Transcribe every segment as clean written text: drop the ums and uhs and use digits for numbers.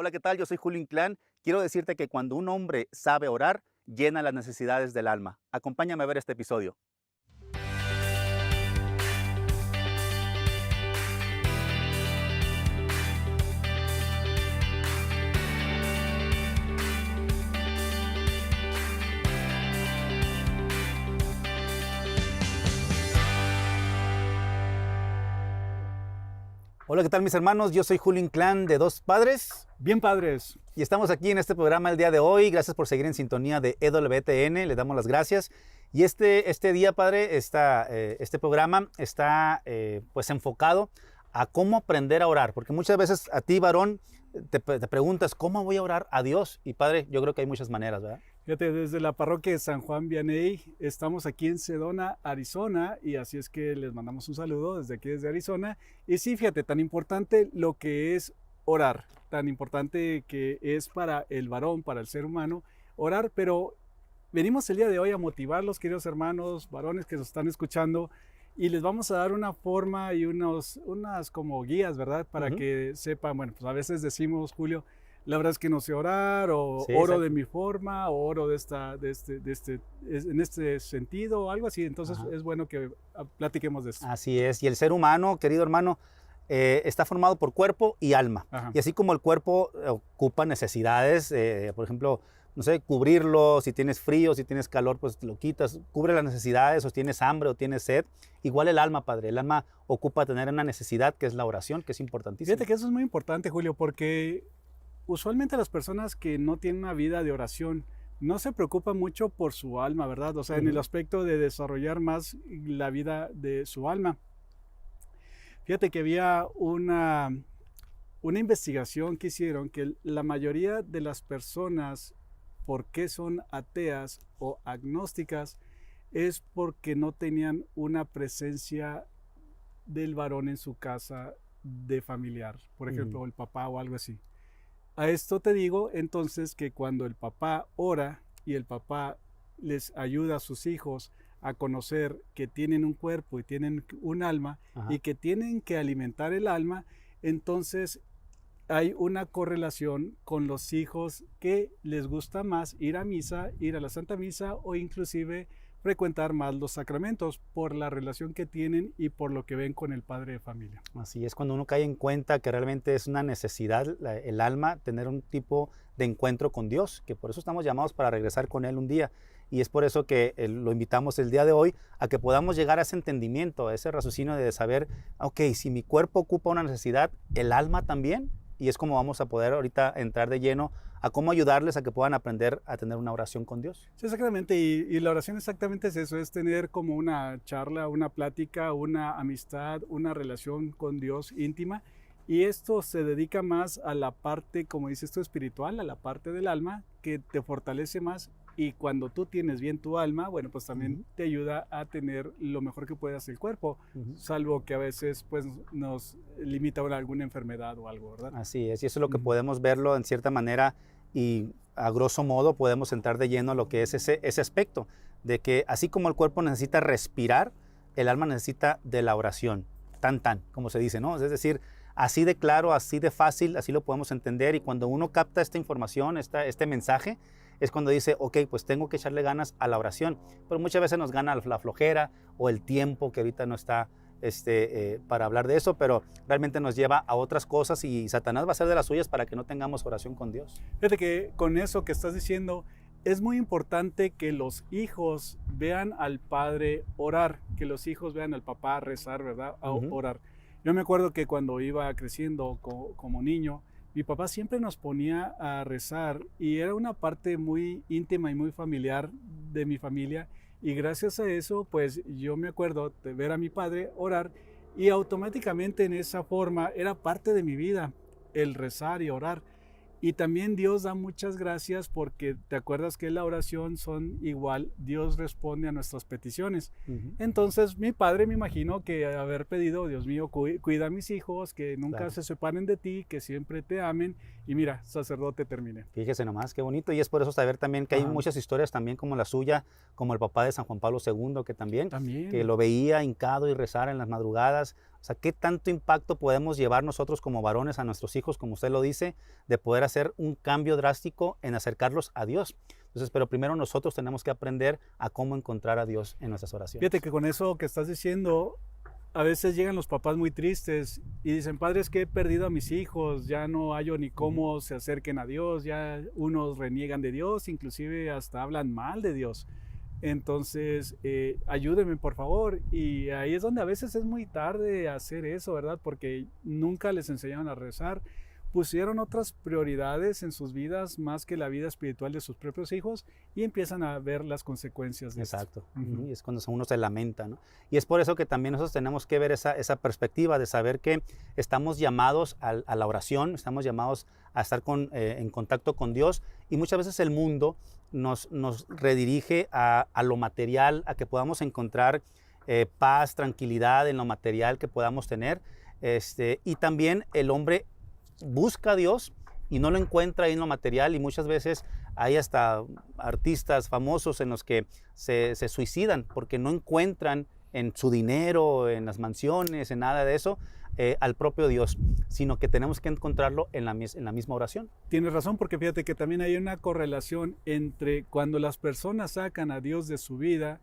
Hola, ¿qué tal? Yo soy Julio Inclán. Quiero decirte que cuando un hombre sabe orar, llena las necesidades del alma. Acompáñame a ver este episodio. Hola, ¿qué tal mis hermanos? Yo soy Julio Inclán de Dos Padres Bien, padres. y estamos aquí en este programa el día de hoy. Gracias por seguir en sintonía de EWTN, le damos las gracias. Y este día, padre, este programa está pues enfocado a cómo aprender a orar, porque muchas veces a ti, varón, te preguntas, ¿cómo voy a orar a Dios? Y padre, yo creo que hay muchas maneras, ¿verdad? Fíjate, desde la parroquia de San Juan Vianney, estamos aquí en Sedona, Arizona, y así es que les mandamos un saludo desde aquí, desde Arizona. Y sí, fíjate, tan importante lo que es orar, tan importante que es para el varón, para el ser humano, orar, pero venimos el día de hoy a motivarlos, queridos hermanos, varones que nos están escuchando, y les vamos a dar una forma y unas como guías, ¿verdad? Para que sepan, bueno, pues a veces decimos, Julio, la verdad es que no sé orar, o Sí, oro de exacto. mi forma, o oro en este sentido, o algo así. Entonces Ajá. es bueno que platiquemos de esto. Así es, y el ser humano, querido hermano, está formado por cuerpo y alma. Ajá. Y así como el cuerpo ocupa necesidades, por ejemplo, no sé, cubrirlo, si tienes frío, si tienes calor, pues lo quitas, cubre las necesidades, o tienes hambre o tienes sed. Igual el alma, padre, el alma ocupa tener una necesidad que es la oración, que es importantísima. Fíjate que eso es muy importante, Julio, porque usualmente las personas que no tienen una vida de oración no se preocupan mucho por su alma, ¿verdad? O sea, en el Ujú. aspecto de desarrollar más la vida de su alma. Fíjate que había una investigación que hicieron que la mayoría de las personas, ¿por qué son ateas o agnósticas? Es porque no tenían una presencia del varón en su casa de familiar, por Ujú. ejemplo, el papá o algo así. A esto te digo entonces que cuando el papá ora y el papá les ayuda a sus hijos a conocer que tienen un cuerpo y tienen un alma Ajá. y que tienen que alimentar el alma, entonces hay una correlación con los hijos que les gusta más ir a misa, ir a la Santa Misa o inclusive frecuentar más los sacramentos por la relación que tienen y por lo que ven con el padre de familia. Así es cuando uno cae en cuenta que realmente es una necesidad el alma tener un tipo de encuentro con Dios, que por eso estamos llamados para regresar con Él un día. Y es por eso que lo invitamos el día de hoy a que podamos llegar a ese entendimiento, a ese raciocinio de saber, ok, si mi cuerpo ocupa una necesidad, el alma también. Y es como vamos a poder ahorita entrar de lleno a cómo ayudarles a que puedan aprender a tener una oración con Dios. Sí, exactamente, y la oración exactamente es eso, es tener como una charla, una plática, una amistad, una relación con Dios íntima, y esto se dedica más a la parte, como dices tú, espiritual, a la parte del alma, que te fortalece más, y cuando tú tienes bien tu alma, bueno, pues también Ujú, te ayuda a tener lo mejor que puedas el cuerpo, ujú. salvo que a veces pues nos limita alguna enfermedad o algo, ¿verdad? Así es, y eso es lo que Ujú. podemos verlo en cierta manera y a grosso modo podemos entrar de lleno a lo que es ese aspecto, de que así como el cuerpo necesita respirar, el alma necesita de la oración, tan, como se dice, ¿no? Es decir, así de claro, así de fácil, así lo podemos entender y cuando uno capta esta información, este mensaje, es cuando dice, ok, pues tengo que echarle ganas a la oración, pero muchas veces nos gana la flojera o el tiempo que ahorita no está para hablar de eso, pero realmente nos lleva a otras cosas y Satanás va a hacer de las suyas para que no tengamos oración con Dios. Fíjate que con eso que estás diciendo, es muy importante que los hijos vean al padre orar, que los hijos vean al papá rezar, ¿verdad? Ujú. Orar. Yo me acuerdo que cuando iba creciendo como niño, mi papá siempre nos ponía a rezar y era una parte muy íntima y muy familiar de mi familia. Y gracias a eso, pues yo me acuerdo de ver a mi padre orar y automáticamente en esa forma era parte de mi vida el rezar y orar. Y también Dios da muchas gracias porque te acuerdas que la oración son igual, Dios responde a nuestras peticiones. Ujú. Entonces mi padre me imagino que haber pedido, Dios mío, cuida a mis hijos, que nunca Claro. se separen de ti, que siempre te amen y mira, sacerdote terminé. Fíjese nomás, qué bonito. Y es por eso saber también que hay Ajá. muchas historias también como la suya, como el papá de San Juan Pablo II, que también, que También. lo veía hincado y rezar en las madrugadas. O sea, ¿qué tanto impacto podemos llevar nosotros como varones a nuestros hijos, como usted lo dice, de poder hacer un cambio drástico en acercarlos a Dios? Entonces, pero primero nosotros tenemos que aprender a cómo encontrar a Dios en nuestras oraciones. Fíjate que con eso que estás diciendo, a veces llegan los papás muy tristes y dicen, padre, es que he perdido a mis hijos, ya no hallo ni cómo se acerquen a Dios, ya unos reniegan de Dios, inclusive hasta hablan mal de Dios. Entonces, ayúdenme por favor. Y ahí es donde a veces es muy tarde hacer eso, ¿verdad? Porque nunca les enseñaron a rezar. Pusieron otras prioridades en sus vidas más que la vida espiritual de sus propios hijos y empiezan a ver las consecuencias de Exacto. esto. Y es cuando uno se lamenta, ¿no? Y es por eso que también nosotros tenemos que ver esa perspectiva de saber que estamos llamados a la oración, estamos llamados a estar en contacto con Dios, y muchas veces el mundo nos redirige a lo material, a que podamos encontrar paz, tranquilidad en lo material que podamos tener. Y también el hombre busca a Dios y no lo encuentra ahí en lo material, y muchas veces hay hasta artistas famosos en los que se suicidan porque no encuentran en su dinero, en las mansiones, en nada de eso, al propio Dios, sino que tenemos que encontrarlo en la misma oración. Tienes razón, porque fíjate que también hay una correlación entre cuando las personas sacan a Dios de su vida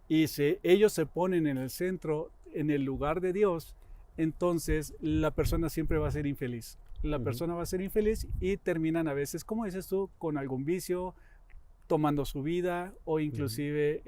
y ellos se ponen en el centro, en el lugar de Dios, entonces la persona siempre va a ser infeliz. La persona va a ser infeliz y terminan a veces, como dices tú, con algún vicio, tomando su vida o inclusive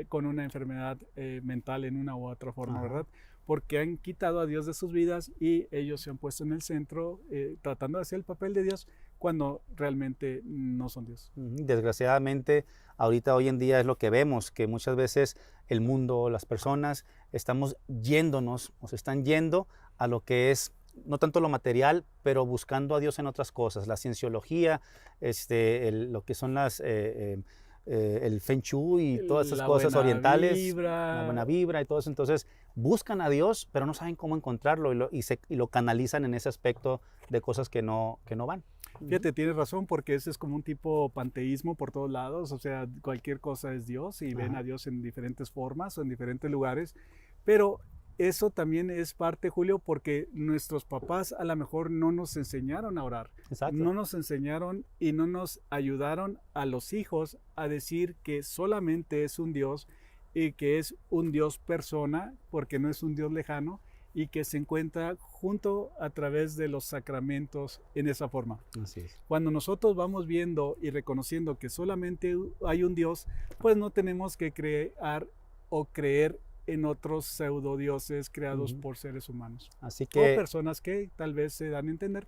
con una enfermedad mental en una u otra forma, ¿verdad? Porque han quitado a Dios de sus vidas y ellos se han puesto en el centro tratando de hacer el papel de Dios cuando realmente no son Dios. Desgraciadamente, hoy en día es lo que vemos, que muchas veces el mundo, las personas, estamos yéndonos, o se están yendo a lo que es no tanto lo material, pero buscando a Dios en otras cosas, la cienciología, lo que son el Feng Shui y todas esas cosas orientales, la buena vibra y todo eso. Entonces buscan a Dios, pero no saben cómo encontrarlo y lo canalizan en ese aspecto de cosas que no van. Fíjate, tienes razón, porque ese es como un tipo panteísmo por todos lados, o sea, cualquier cosa es Dios y ven a Dios en diferentes formas o en diferentes lugares, pero eso también es parte, Julio, porque nuestros papás a lo mejor no nos enseñaron a orar. Exacto. No nos enseñaron y no nos ayudaron a los hijos a decir que solamente es un Dios y que es un Dios persona, porque no es un Dios lejano, y que se encuentra junto a través de los sacramentos en esa forma. Así es. Cuando nosotros vamos viendo y reconociendo que solamente hay un Dios, pues no tenemos que crear o creer en otros pseudodioses creados por seres humanos. Así que, o personas que tal vez se dan a entender,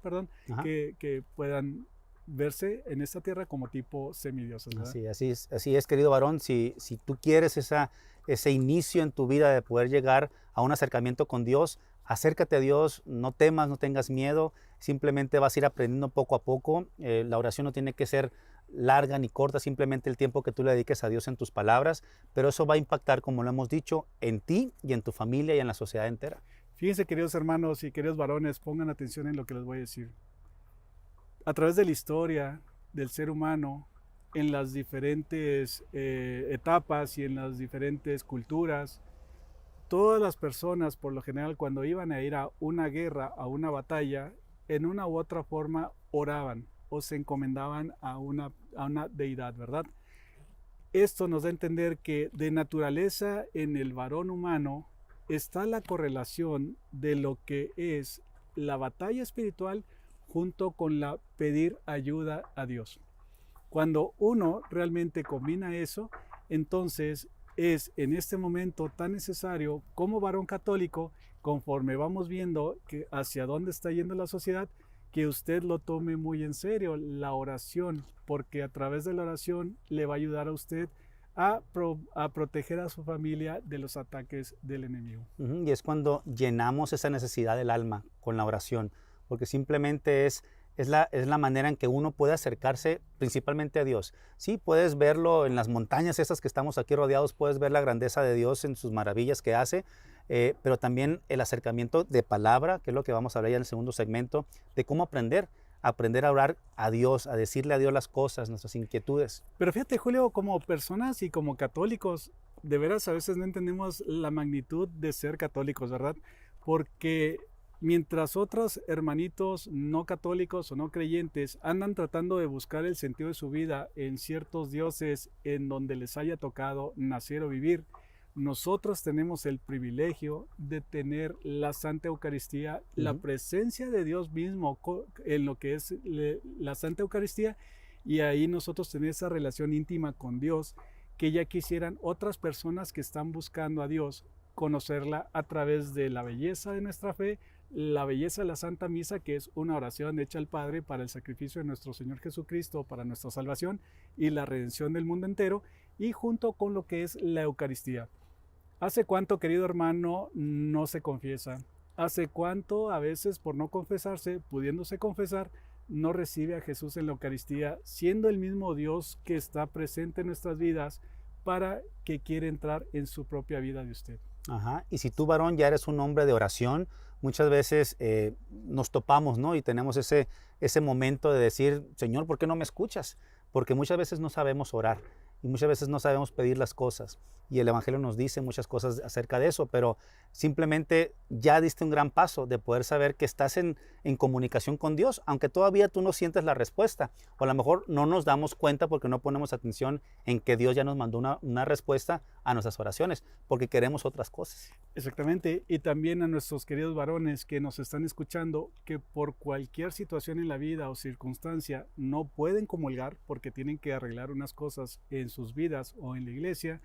que puedan verse en esta tierra como tipo semidioses, ¿verdad? Así es, querido varón. Si tú quieres ese inicio en tu vida de poder llegar a un acercamiento con Dios, acércate a Dios, no temas, no tengas miedo, simplemente vas a ir aprendiendo poco a poco. La oración no tiene que ser larga ni corta, simplemente el tiempo que tú le dediques a Dios en tus palabras, pero eso va a impactar, como lo hemos dicho, en ti y en tu familia y en la sociedad entera. Fíjense, queridos hermanos y queridos varones, pongan atención en lo que les voy a decir. A través de la historia del ser humano, en las diferentes etapas y en las diferentes culturas, todas las personas, por lo general, cuando iban a ir a una guerra, a una batalla, en una u otra forma oraban o se encomendaban a una deidad, ¿verdad? Esto nos da a entender que de naturaleza en el varón humano está la correlación de lo que es la batalla espiritual junto con la pedir ayuda a Dios. Cuando uno realmente combina eso, entonces es en este momento tan necesario como varón católico, conforme vamos viendo que hacia dónde está yendo la sociedad, que usted lo tome muy en serio, la oración, porque a través de la oración le va a ayudar a usted a proteger a su familia de los ataques del enemigo. Y es cuando llenamos esa necesidad del alma con la oración, porque simplemente es la manera en que uno puede acercarse principalmente a Dios. Sí, puedes verlo en las montañas estas que estamos aquí rodeados, puedes ver la grandeza de Dios en sus maravillas que hace, pero también el acercamiento de palabra, que es lo que vamos a hablar ya en el segundo segmento, de cómo aprender aprender a orar a Dios, a decirle a Dios las cosas, nuestras inquietudes. Pero fíjate, Julio, como personas y como católicos, de veras a veces no entendemos la magnitud de ser católicos, ¿verdad? Porque mientras otros hermanitos no católicos o no creyentes andan tratando de buscar el sentido de su vida en ciertos dioses en donde les haya tocado nacer o vivir, nosotros tenemos el privilegio de tener la Santa Eucaristía, la presencia de Dios mismo en lo que es la Santa Eucaristía, y ahí nosotros tenemos esa relación íntima con Dios que ya quisieran otras personas que están buscando a Dios conocerla a través de la belleza de nuestra fe, la belleza de la Santa Misa, que es una oración hecha al Padre para el sacrificio de nuestro Señor Jesucristo, para nuestra salvación y la redención del mundo entero, y junto con lo que es la Eucaristía. ¿Hace cuánto, querido hermano, no se confiesa? ¿Hace cuánto, a veces, por no confesarse, pudiéndose confesar, no recibe a Jesús en la Eucaristía, siendo el mismo Dios que está presente en nuestras vidas para que quiere entrar en su propia vida de usted? Ajá. Y si tú, varón, ya eres un hombre de oración, muchas veces nos topamos, ¿no? Y tenemos ese momento de decir, Señor, ¿por qué no me escuchas? Porque muchas veces no sabemos orar y muchas veces no sabemos pedir las cosas. Y el Evangelio nos dice muchas cosas acerca de eso, pero simplemente ya diste un gran paso de poder saber que estás en comunicación con Dios, aunque todavía tú no sientes la respuesta. O a lo mejor no nos damos cuenta porque no ponemos atención en que Dios ya nos mandó una respuesta a nuestras oraciones, porque queremos otras cosas. Exactamente, y también a nuestros queridos varones que nos están escuchando, que por cualquier situación en la vida o circunstancia no pueden comulgar porque tienen que arreglar unas cosas en sus vidas o en la iglesia,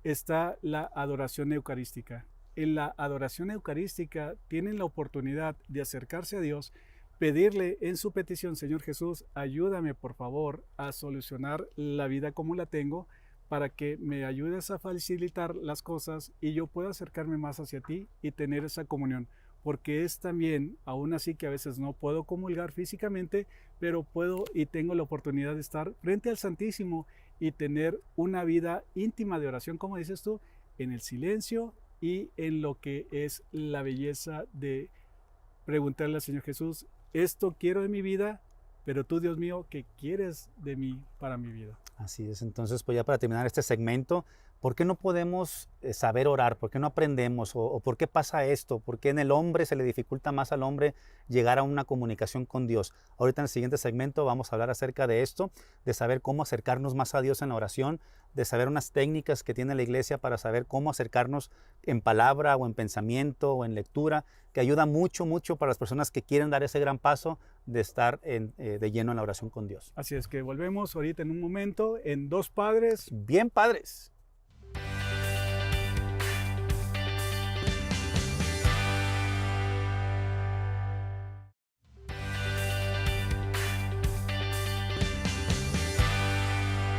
está la adoración eucarística. En la adoración eucarística tienen la oportunidad de acercarse a Dios, pedirle en su petición, Señor Jesús, ayúdame por favor a solucionar la vida como la tengo, para que me ayudes a facilitar las cosas y yo pueda acercarme más hacia ti y tener esa comunión. Porque es también, aún así que a veces no puedo comulgar físicamente, pero puedo y tengo la oportunidad de estar frente al Santísimo y tener una vida íntima de oración, como dices tú, en el silencio y en lo que es la belleza de preguntarle al Señor Jesús, esto quiero de mi vida, pero tú, Dios mío, ¿qué quieres de mí para mi vida? Así es. Entonces, pues ya para terminar este segmento, ¿por qué no podemos saber orar? ¿Por qué no aprendemos? ¿O por qué pasa esto? ¿Por qué en el hombre se le dificulta más al hombre llegar a una comunicación con Dios? Ahorita en el siguiente segmento vamos a hablar acerca de esto, de saber cómo acercarnos más a Dios en la oración, de saber unas técnicas que tiene la iglesia para saber cómo acercarnos en palabra o en pensamiento o en lectura, que ayuda mucho, mucho para las personas que quieren dar ese gran paso de estar de lleno en la oración con Dios. Así es que volvemos ahorita en un momento en Dos Padres. Bien, padres.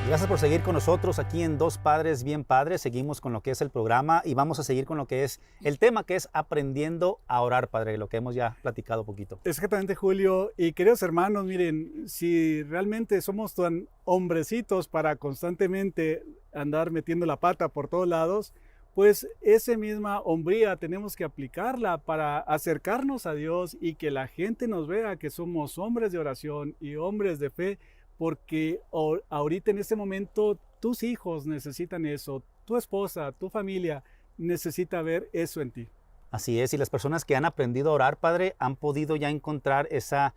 Gracias por seguir con nosotros aquí en Dos Padres Bien Padres. Seguimos con lo que es el programa y vamos a seguir con lo que es el tema, que es aprendiendo a orar, Padre, lo que hemos ya platicado poquito. Exactamente, Julio. Y queridos hermanos, miren, si realmente somos tan hombrecitos para constantemente andar metiendo la pata por todos lados, pues esa misma hombría tenemos que aplicarla para acercarnos a Dios y que la gente nos vea que somos hombres de oración y hombres de fe, porque ahorita en este momento tus hijos necesitan eso, tu esposa, tu familia necesita ver eso en ti. Así es, y las personas que han aprendido a orar, Padre, han podido ya encontrar esa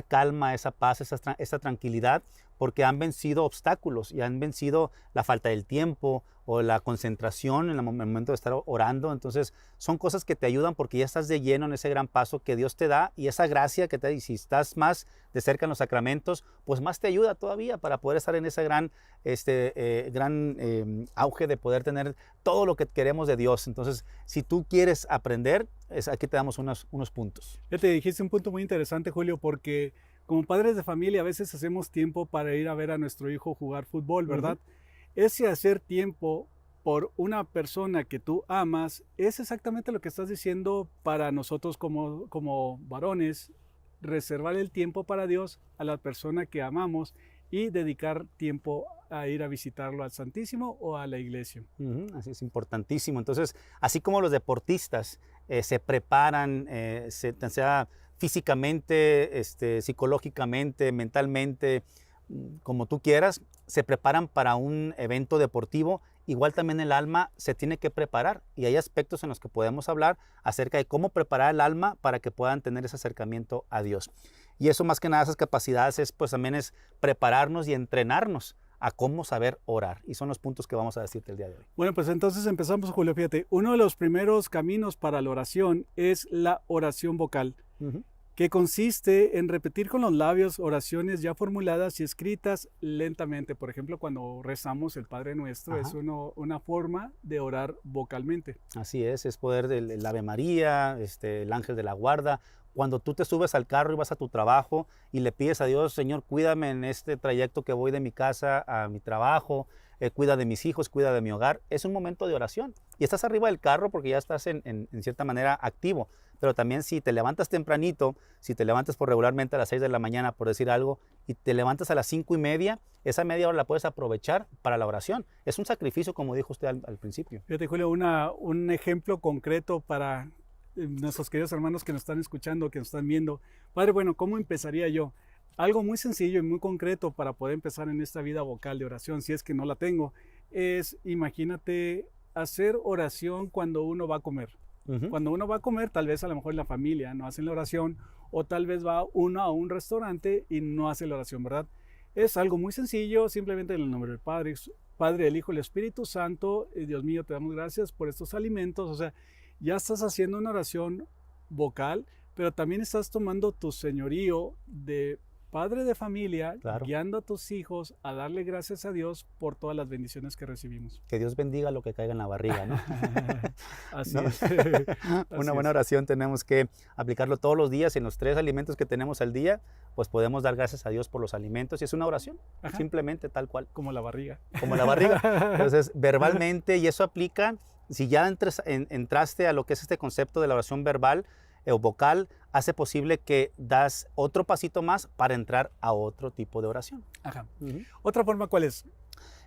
calma, esa paz, esa tranquilidad, porque han vencido obstáculos y han vencido la falta del tiempo o la concentración en el momento de estar orando. Entonces son cosas que te ayudan porque ya estás de lleno en ese gran paso que Dios te da y esa gracia que te da. Y si estás más de cerca en los sacramentos, pues más te ayuda todavía para poder estar en ese gran auge de poder tener todo lo que queremos de Dios. Entonces, si tú quieres aprender, aquí te damos unos puntos. Ya te dijiste un punto muy interesante, Julio, porque como padres de familia a veces hacemos tiempo para ir a ver a nuestro hijo jugar fútbol, ¿verdad? Ese hacer tiempo por una persona que tú amas es exactamente lo que estás diciendo para nosotros como varones, reservar el tiempo para Dios a la persona que amamos y dedicar tiempo a ir a visitarlo al Santísimo o a la iglesia. Así es importantísimo. Entonces, así como los deportistas se preparan, sea físicamente, psicológicamente, mentalmente, como tú quieras, se preparan para un evento deportivo. Igual también el alma se tiene que preparar y hay aspectos en los que podemos hablar acerca de cómo preparar el alma para que puedan tener ese acercamiento a Dios. Y eso más que nada, esas capacidades pues también es prepararnos y entrenarnos a cómo saber orar. Y son los puntos que vamos a decirte el día de hoy. Bueno, pues entonces empezamos, Julio. Fíjate, uno de los primeros caminos para la oración es la oración vocal, que consiste en repetir con los labios oraciones ya formuladas y escritas lentamente. Por ejemplo, cuando rezamos el Padre Nuestro, es una forma de orar vocalmente. Así es poder del Ave María, el ángel de la guarda. Cuando tú te subes al carro y vas a tu trabajo y le pides a Dios, Señor, cuídame en este trayecto que voy de mi casa a mi trabajo, cuida de mis hijos, cuida de mi hogar, es un momento de oración. Y estás arriba del carro porque ya estás en cierta manera activo. Pero también si te levantas tempranito, si te levantas por regularmente a las 6 de la mañana, por decir algo, y te levantas a las 5:30, esa media hora la puedes aprovechar para la oración. Es un sacrificio, como dijo usted al principio. Fíjate, Julio, un ejemplo concreto para nuestros queridos hermanos que nos están escuchando, que nos están viendo. Padre, bueno, ¿cómo empezaría yo? Algo muy sencillo y muy concreto para poder empezar en esta vida vocal de oración, si es que no la tengo, es, imagínate, hacer oración cuando uno va a comer. Cuando uno va a comer, tal vez a lo mejor la familia no hacen la oración, o tal vez va uno a un restaurante y no hace la oración, ¿verdad? Es algo muy sencillo, simplemente en el nombre del Padre, del Hijo y del Espíritu Santo. Dios mío, te damos gracias por estos alimentos. O sea, ya estás haciendo una oración vocal, pero también estás tomando tu señorío de padre de familia, claro, guiando a tus hijos a darle gracias a Dios por todas las bendiciones que recibimos. Que Dios bendiga lo que caiga en la barriga, ¿no? Así ¿no? es. Una buena oración tenemos que aplicarlo todos los días. En los 3 alimentos que tenemos al día, pues podemos dar gracias a Dios por los alimentos. Y es una oración, simplemente tal cual. Como la barriga. Como la barriga. Entonces, verbalmente, y eso aplica, si ya entraste a lo que es este concepto de la oración verbal o vocal, hace posible que das otro pasito más para entrar a otro tipo de oración. ¿Otra forma cuál es?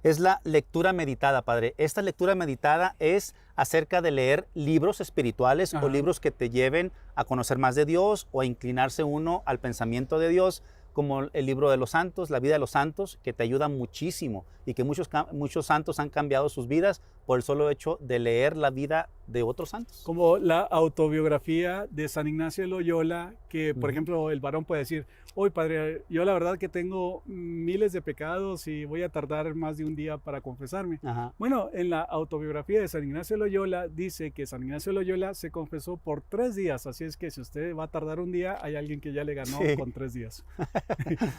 Es la lectura meditada, Padre. Esta lectura meditada es acerca de leer libros espirituales o libros que te lleven a conocer más de Dios o a inclinarse uno al pensamiento de Dios, como el libro de los santos, la vida de los santos, que te ayuda muchísimo y que muchos santos han cambiado sus vidas por el solo hecho de leer la vida de otros santos. Como la autobiografía de San Ignacio de Loyola, que por ejemplo el varón puede decir, hoy Padre, yo la verdad que tengo miles de pecados y voy a tardar más de un día para confesarme. Bueno, en la autobiografía de San Ignacio de Loyola dice que San Ignacio de Loyola se confesó por 3 días, así es que si usted va a tardar un día, hay alguien que ya le ganó con 3 días.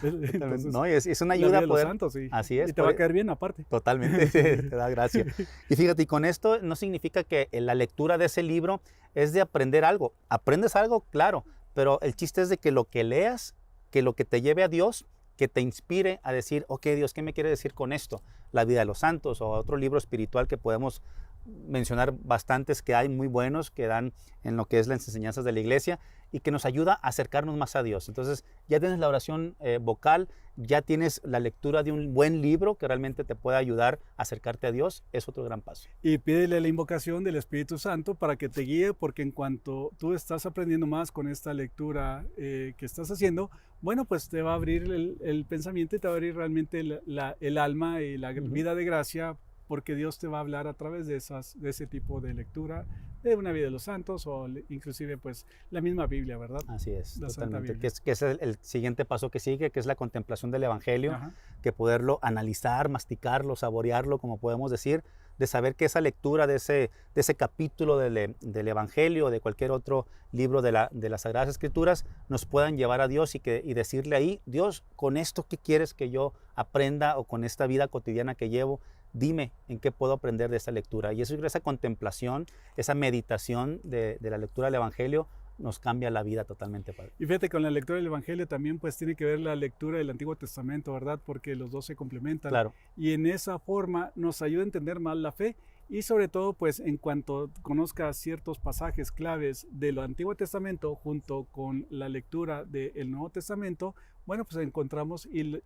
Entonces, no, es una ayuda a poder... Santos, sí. Así es. Y te va a caer bien aparte. Totalmente, te da gracia. Y fíjate, y con esto no significa que la lectura de ese libro es de aprender algo. Aprendes algo, claro, pero el chiste es de que lo que leas, que lo que te lleve a Dios, que te inspire a decir, ok, Dios, ¿qué me quiere decir con esto? La vida de los santos o otro libro espiritual que podemos mencionar bastantes que hay muy buenos que dan en lo que es las enseñanzas de la iglesia y que nos ayuda a acercarnos más a Dios. Entonces ya tienes la oración vocal, ya tienes la lectura de un buen libro que realmente te pueda ayudar a acercarte a Dios, es otro gran paso. Y pídele la invocación del Espíritu Santo para que te guíe, porque en cuanto tú estás aprendiendo más con esta lectura que estás haciendo, bueno, pues te va a abrir el pensamiento y te va a abrir realmente el alma y la vida de gracia, porque Dios te va a hablar a través de ese tipo de lectura, de una vida de los santos o inclusive pues la misma Biblia, ¿verdad? Así es, la totalmente. Que es el siguiente paso que sigue, que es la contemplación del Evangelio, que poderlo analizar, masticarlo, saborearlo, como podemos decir, de saber que esa lectura de ese capítulo del Evangelio o de cualquier otro libro de las Sagradas Escrituras nos puedan llevar a Dios y decirle ahí, Dios, con esto, ¿qué quieres que yo aprenda? O con esta vida cotidiana que llevo, dime en qué puedo aprender de esta lectura. Y esa contemplación, esa meditación de la lectura del Evangelio nos cambia la vida totalmente, Padre. Y fíjate, con la lectura del Evangelio también pues tiene que ver la lectura del Antiguo Testamento, ¿verdad? Porque los dos se complementan. Claro. Y en esa forma nos ayuda a entender más la fe y sobre todo pues en cuanto conozcas ciertos pasajes claves del Antiguo Testamento junto con la lectura del Nuevo Testamento, bueno, pues encontramos y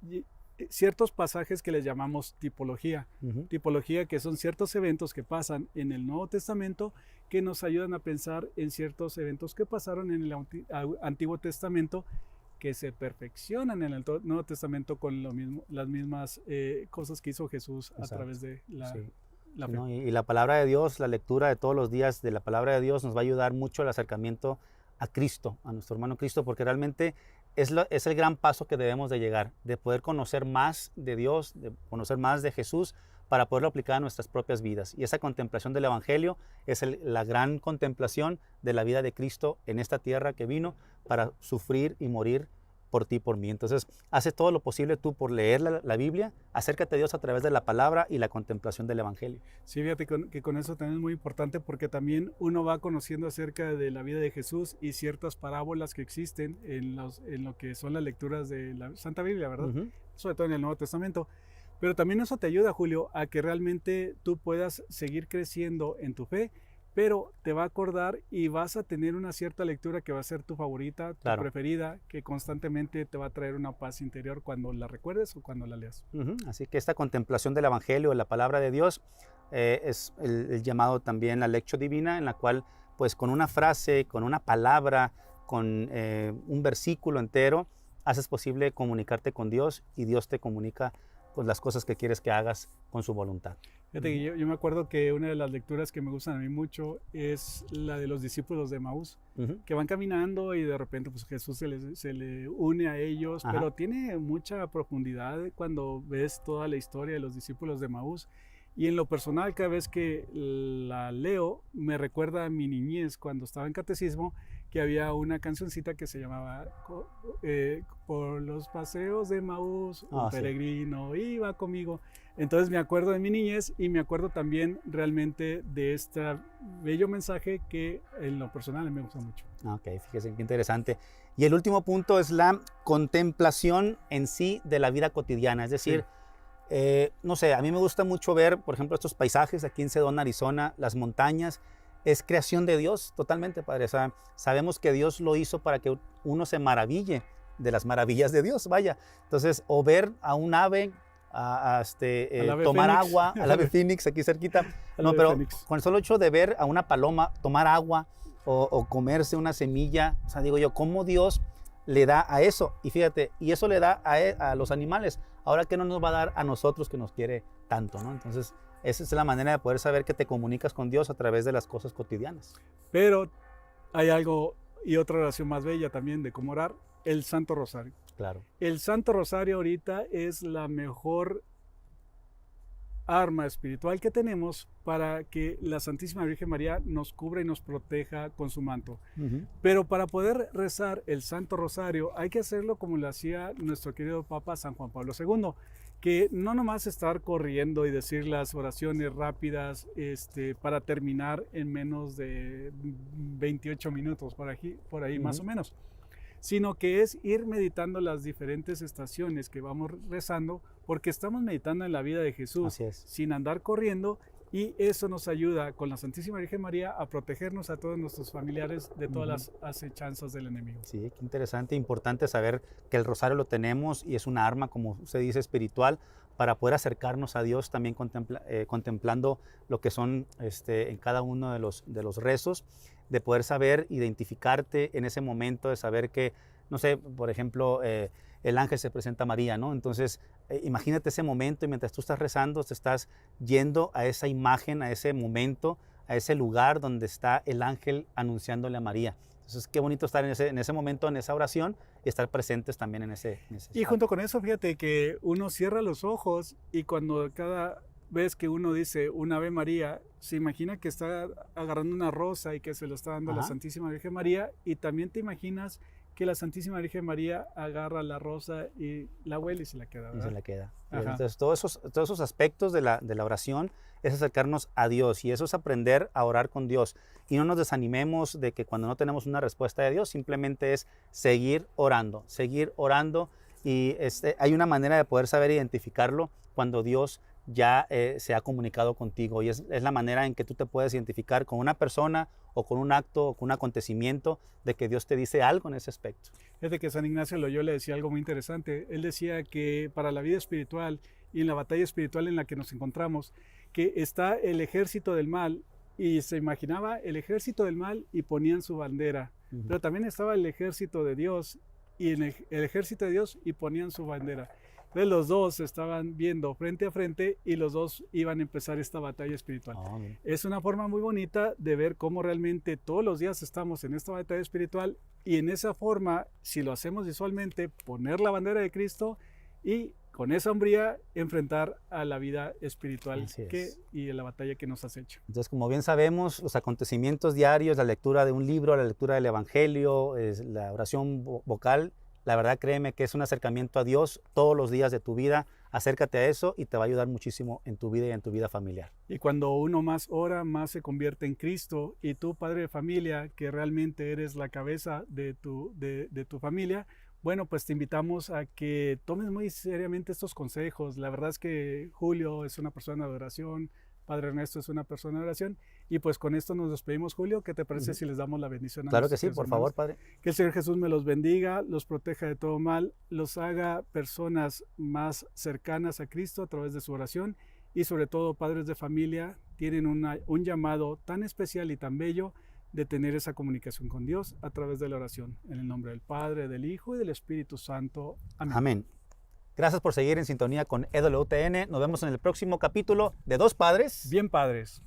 ciertos pasajes que les llamamos tipología. Ujú. Tipología, que son ciertos eventos que pasan en el Nuevo Testamento que nos ayudan a pensar en ciertos eventos que pasaron en el Antiguo Testamento, que se perfeccionan en el Nuevo Testamento con las mismas cosas que hizo Jesús a Exacto. través de la Sí. fe. ¿No? Y la palabra de Dios, la lectura de todos los días de la palabra de Dios nos va a ayudar mucho al acercamiento a Cristo, a nuestro hermano Cristo, porque realmente es el gran paso que debemos de llegar, de poder conocer más de Dios, de conocer más de Jesús, para poderlo aplicar a nuestras propias vidas. Y esa contemplación del Evangelio es la gran contemplación de la vida de Cristo en esta tierra que vino para sufrir y morir por ti, por mí. Entonces, hace todo lo posible tú por leer la Biblia, acércate a Dios a través de la palabra y la contemplación del Evangelio. Sí, fíjate que con eso también es muy importante, porque también uno va conociendo acerca de la vida de Jesús y ciertas parábolas que existen en lo que son las lecturas de la Santa Biblia, ¿verdad? Ujú. Sobre todo en el Nuevo Testamento. Pero también eso te ayuda, Julio, a que realmente tú puedas seguir creciendo en tu fe, pero te va a acordar y vas a tener una cierta lectura que va a ser tu favorita, tu Claro. preferida, que constantemente te va a traer una paz interior cuando la recuerdes o cuando la leas. Ujú. Así que esta contemplación del Evangelio, de la palabra de Dios, es el llamado también la lección divina, en la cual pues con una frase, con una palabra, con un versículo entero, haces posible comunicarte con Dios y Dios te comunica pues, las cosas que quieres que hagas con su voluntad. Fíjate que yo me acuerdo que una de las lecturas que me gustan a mí mucho es la de los discípulos de Maús, Ujú. que van caminando y de repente pues Jesús se le une a ellos, Ajá. pero tiene mucha profundidad cuando ves toda la historia de los discípulos de Maús. Y en lo personal, cada vez que la leo, me recuerda a mi niñez cuando estaba en catecismo, que había una cancioncita que se llamaba Por los paseos de Maús, un Sí. peregrino iba conmigo. Entonces me acuerdo de mi niñez y me acuerdo también realmente de este bello mensaje que en lo personal me gusta mucho. Ok, fíjese qué interesante. Y el último punto es la contemplación en sí de la vida cotidiana, es decir, no sé, a mí me gusta mucho ver, por ejemplo, estos paisajes aquí en Sedona, Arizona, las montañas, es creación de Dios totalmente, Padre. O sea, sabemos que Dios lo hizo para que uno se maraville de las maravillas de Dios, vaya. Entonces, o ver a un ave, Al ave tomar fénix. agua, al ave fénix aquí cerquita. Al No, ave pero fénix. con el solo hecho de ver a una paloma tomar agua o comerse una semilla, o sea, digo yo, ¿cómo Dios le da a eso? Y fíjate, y eso le da a los animales. Ahora, ¿qué no nos va a dar a nosotros que nos quiere tanto, ¿no? Entonces, esa es la manera de poder saber que te comunicas con Dios a través de las cosas cotidianas. Pero hay algo y otra oración más bella también de cómo orar, el Santo Rosario. Claro. El Santo Rosario ahorita es la mejor arma espiritual que tenemos para que la Santísima Virgen María nos cubra y nos proteja con su manto. Ujú. Pero para poder rezar el Santo Rosario hay que hacerlo como lo hacía nuestro querido Papa San Juan Pablo II, que no nomás estar corriendo y decir las oraciones rápidas para terminar en menos de 28 minutos, por ahí más o menos, sino que es ir meditando las diferentes estaciones que vamos rezando, porque estamos meditando en la vida de Jesús Así es. sin andar corriendo, y eso nos ayuda con la Santísima Virgen María a protegernos a todos nuestros familiares de todas las acechanzas del enemigo. Sí, qué interesante, importante saber que el rosario lo tenemos y es una arma, como usted dice, espiritual, para poder acercarnos a Dios también contemplando lo que son en cada uno de los rezos, de poder saber identificarte en ese momento, de saber que, no sé, por ejemplo, el ángel se presenta a María, ¿no? Entonces, imagínate ese momento y mientras tú estás rezando, te estás yendo a esa imagen, a ese momento, a ese lugar donde está el ángel anunciándole a María. Entonces, qué bonito estar en ese momento, en esa oración y estar presentes también en ese Y estado. junto con eso, fíjate que uno cierra los ojos y cuando cada vez que uno dice un Ave María, se imagina que está agarrando una rosa y que se lo está dando a la Ajá. Santísima Virgen María, y también te imaginas que la Santísima Virgen María agarra la rosa y la huele y se la queda, Y ¿verdad? se la queda. Ajá. Entonces, todos esos aspectos de la oración es acercarnos a Dios y eso es aprender a orar con Dios. Y no nos desanimemos de que cuando no tenemos una respuesta de Dios, simplemente es seguir orando y hay una manera de poder saber identificarlo cuando Dios ya se ha comunicado contigo y es la manera en que tú te puedes identificar con una persona o con un acto o con un acontecimiento de que Dios te dice algo en ese aspecto. Es de que San Ignacio Loyola decía algo muy interesante. Él decía que para la vida espiritual y en la batalla espiritual en la que nos encontramos, que está el ejército del mal y se imaginaba el ejército del mal y ponían su bandera, pero también estaba el ejército de Dios y en el ejército de Dios y ponían su bandera. Entonces los dos estaban viendo frente a frente y los dos iban a empezar esta batalla espiritual. Es una forma muy bonita de ver cómo realmente todos los días estamos en esta batalla espiritual y en esa forma, si lo hacemos visualmente, poner la bandera de Cristo y con esa hombría enfrentar a la vida espiritual y a la batalla que nos has hecho. Entonces, como bien sabemos, los acontecimientos diarios, la lectura de un libro, la lectura del Evangelio, la oración vocal, la verdad créeme que es un acercamiento a Dios todos los días de tu vida. Acércate a eso y te va a ayudar muchísimo en tu vida y en tu vida familiar. Y cuando uno más ora, más se convierte en Cristo. Y tú, padre de familia, que realmente eres la cabeza de tu familia, bueno, pues te invitamos a que tomes muy seriamente estos consejos. La verdad es que Julio es una persona de oración, Padre Ernesto es una persona de oración. Y pues con esto nos despedimos, Julio. ¿Qué te parece si les damos la bendición a Claro que sí, nuestros por hermanos? favor, Padre. Que el Señor Jesús me los bendiga, los proteja de todo mal, los haga personas más cercanas a Cristo a través de su oración y sobre todo padres de familia tienen un llamado tan especial y tan bello de tener esa comunicación con Dios a través de la oración. En el nombre del Padre, del Hijo y del Espíritu Santo. Amén. Amén. Gracias por seguir en sintonía con EWTN. Nos vemos en el próximo capítulo de Dos Padres. Bien, padres.